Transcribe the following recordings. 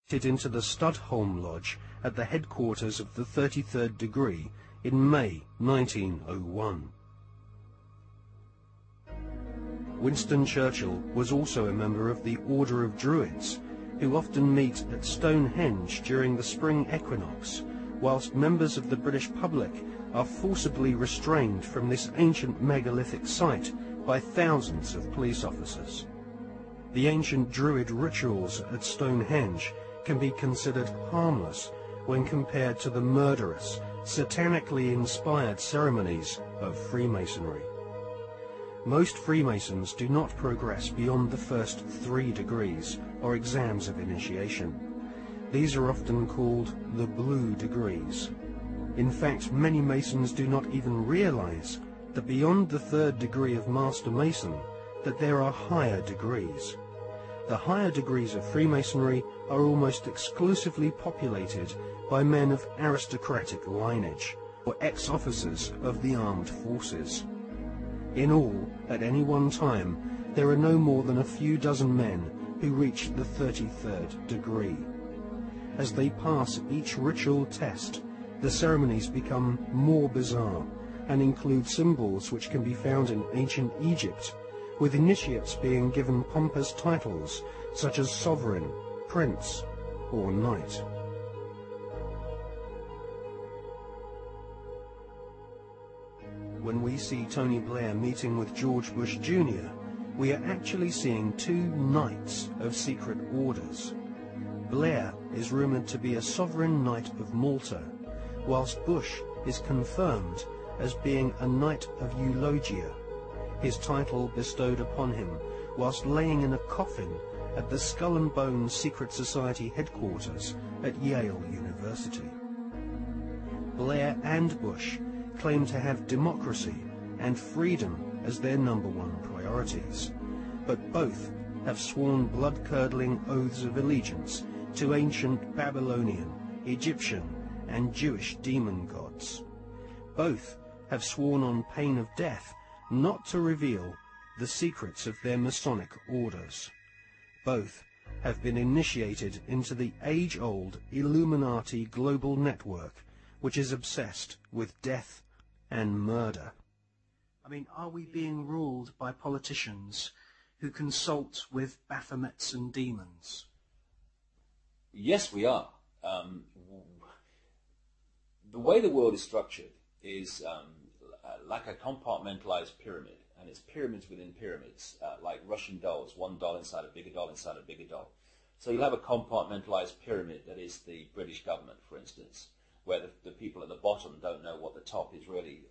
into the Studholme Lodge at the headquarters of the 33rd degree in May 1901. Winston Churchill was also a member of the Order of Druids, who often meet at Stonehenge during the spring equinox, whilst members of the British public are forcibly restrained from this ancient megalithic site by thousands of police officers. The ancient Druid rituals at Stonehenge can be considered harmless when compared to the murderous, satanically inspired ceremonies of Freemasonry. Most Freemasons do not progress beyond the first 3 degrees, or exams of initiation. These are often called the Blue Degrees. In fact, many Masons do not even realize that beyond the 3rd degree of Master Mason, that there are higher degrees. The higher degrees of Freemasonry are almost exclusively populated by men of aristocratic lineage, or ex-officers of the armed forces. In all, at any one time, there are no more than a few dozen men who reach the 33rd degree. As they pass each ritual test, the ceremonies become more bizarre and include symbols which can be found in ancient Egypt, with initiates being given pompous titles such as sovereign, prince, or knight. When we see Tony Blair meeting with George Bush Jr., we are actually seeing 2 knights of secret orders. Blair is rumoured to be a sovereign knight of Malta, whilst Bush is confirmed as being a knight of Eulogia, his title bestowed upon him whilst laying in a coffin at the Skull and Bones Secret Society headquarters at Yale University. Blair and Bush claim to have democracy and freedom as their #1 priorities, but both have sworn blood-curdling oaths of allegiance to ancient Babylonian, Egyptian, and Jewish demon gods. Both have sworn on pain of death not to reveal the secrets of their Masonic orders. Both have been initiated into the age-old Illuminati global network, which is obsessed with death and murder. I mean, are we being ruled by politicians who consult with Baphomets and demons? Yes, we are. The way the world is structured is like a compartmentalized pyramid, and it's pyramids within pyramids, like Russian dolls, one doll inside a bigger doll inside a bigger doll. So you'll have a compartmentalized pyramid that is the British government, for instance, where the people at the bottom don't know what the top is really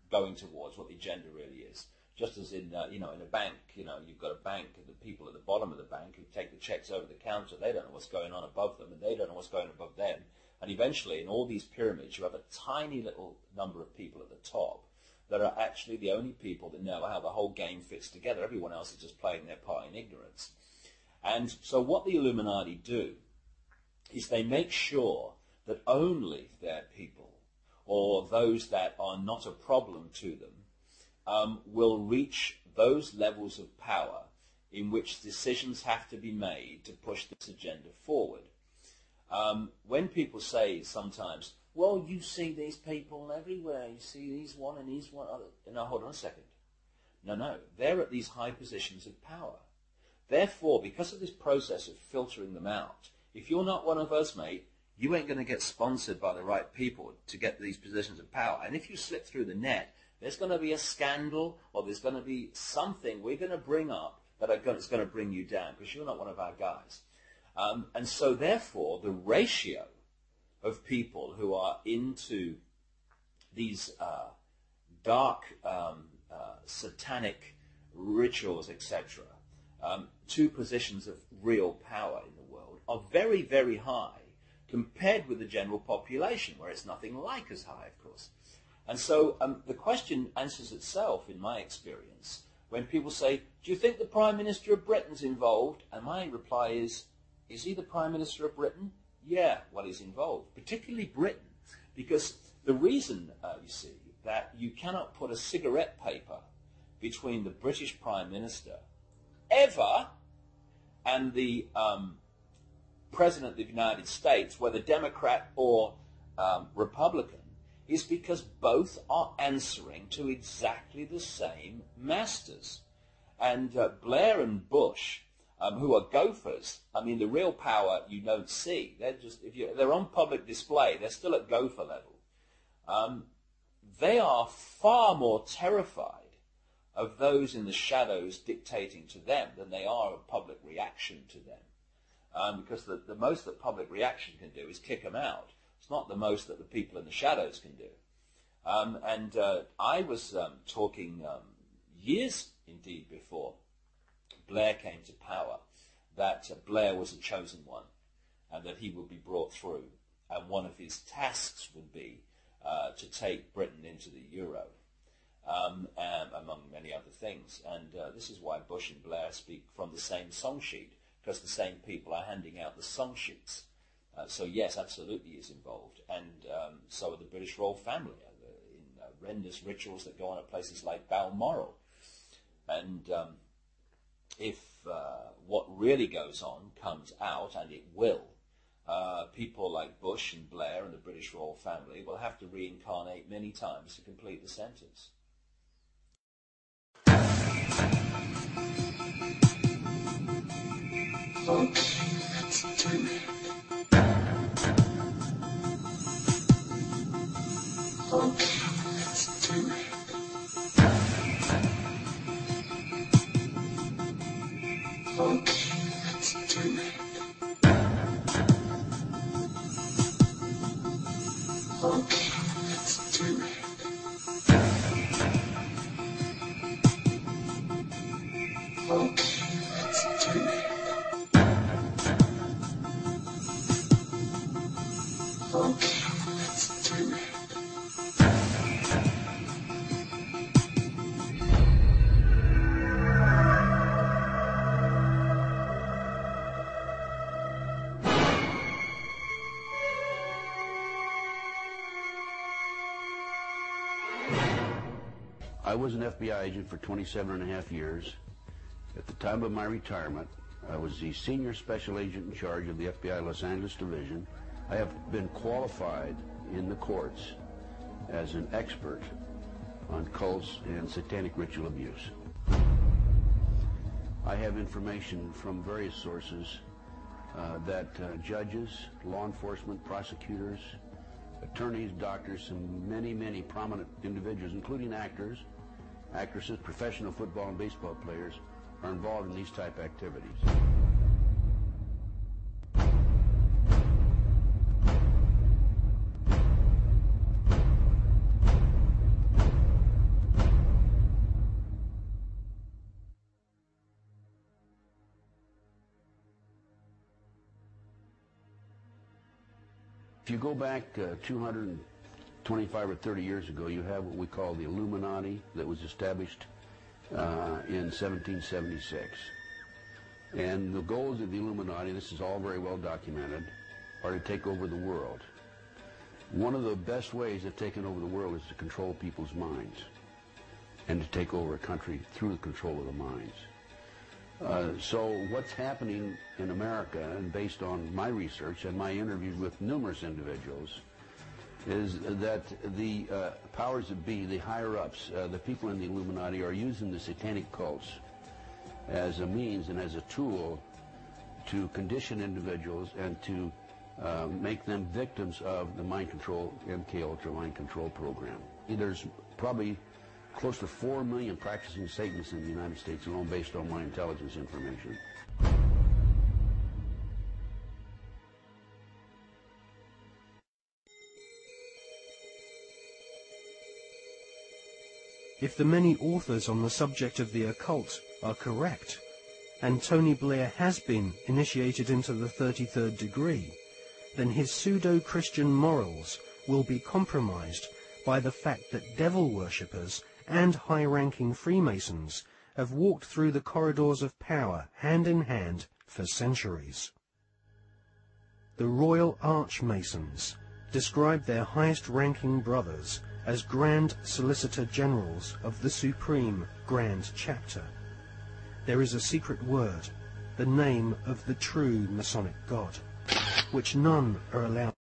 going towards, what the agenda really is. Just as in in a bank, you've got a bank, and the people at the bottom of the bank who take the checks over the counter, they don't know what's going on above them, and they don't know what's going on above them. And eventually, in all these pyramids, you have a tiny little number of people at the top that are actually the only people that know how the whole game fits together. Everyone else is just playing their part in ignorance. And so what the Illuminati do is they make sure that only their people, or those that are not a problem to them, will reach those levels of power in which decisions have to be made to push this agenda forward. When people say sometimes, well, you see these people everywhere, you see these one and these one other. No, hold on a second. No, they're at these high positions of power. Therefore, because of this process of filtering them out, if you're not one of us, mate, you ain't going to get sponsored by the right people to get these positions of power. And if you slip through the net, there's going to be a scandal, or there's going to be something we're going to bring up that is going to bring you down, because you're not one of our guys. And so, therefore, the ratio of people who are into these dark, satanic rituals, etc., to positions of real power in the world are very, very high compared with the general population, where it's nothing like as high, of course. And so the question answers itself, in my experience, when people say, do you think the Prime Minister of Britain's involved? And my reply is he the Prime Minister of Britain? Yeah, well, he's involved, particularly Britain, because the reason, you see, that you cannot put a cigarette paper between the British Prime Minister ever and the President of the United States, whether Democrat or Republican, is because both are answering to exactly the same masters. And Blair and Bush, who are gophers, I mean, the real power you don't see. They're just, they're on public display, they're still at gopher level. They are far more terrified of those in the shadows dictating to them than they are of public reaction to them. Because the most that public reaction can do is kick them out. It's not the most that the people in the shadows can do. I was talking years, indeed, before Blair came to power, that Blair was a chosen one and that he would be brought through. And one of his tasks would be to take Britain into the euro, among many other things. And this is why Bush and Blair speak from the same song sheet, because the same people are handing out the song sheets. So yes, absolutely is involved. And so are the British royal family in horrendous rituals that go on at places like Balmoral. And if what really goes on comes out, and it will, people like Bush and Blair and the British royal family will have to reincarnate many times to complete the sentence. I was an FBI agent for 27.5 years. At the time of my retirement, I was the senior special agent in charge of the FBI Los Angeles Division. I have been qualified in the courts as an expert on cults and satanic ritual abuse. I have information from various sources that judges, law enforcement, prosecutors, attorneys, doctors, and many, many prominent individuals, including actors, actresses, professional football and baseball players, are involved in these type activities. If you go back 225 or 30 years ago, you have what we call the Illuminati that was established in 1776. And the goals of the Illuminati, this is all very well documented, are to take over the world. One of the best ways of taking over the world is to control people's minds and to take over a country through the control of the minds. So what's happening in America, and based on my research and my interviews with numerous individuals, is that the powers that be, the higher-ups, the people in the Illuminati, are using the satanic cults as a means and as a tool to condition individuals and to make them victims of the mind control, MK Ultra mind control program. There's probably close to 4 million practicing Satanists in the United States alone, based on my intelligence information. If the many authors on the subject of the occult are correct, and Tony Blair has been initiated into the 33rd degree, then his pseudo-Christian morals will be compromised by the fact that devil worshippers and high-ranking Freemasons have walked through the corridors of power hand in hand for centuries. The Royal Archmasons describe their highest-ranking brothers as Grand Solicitor Generals of the Supreme Grand Chapter. There is a secret word, the name of the true Masonic God. which none are allowed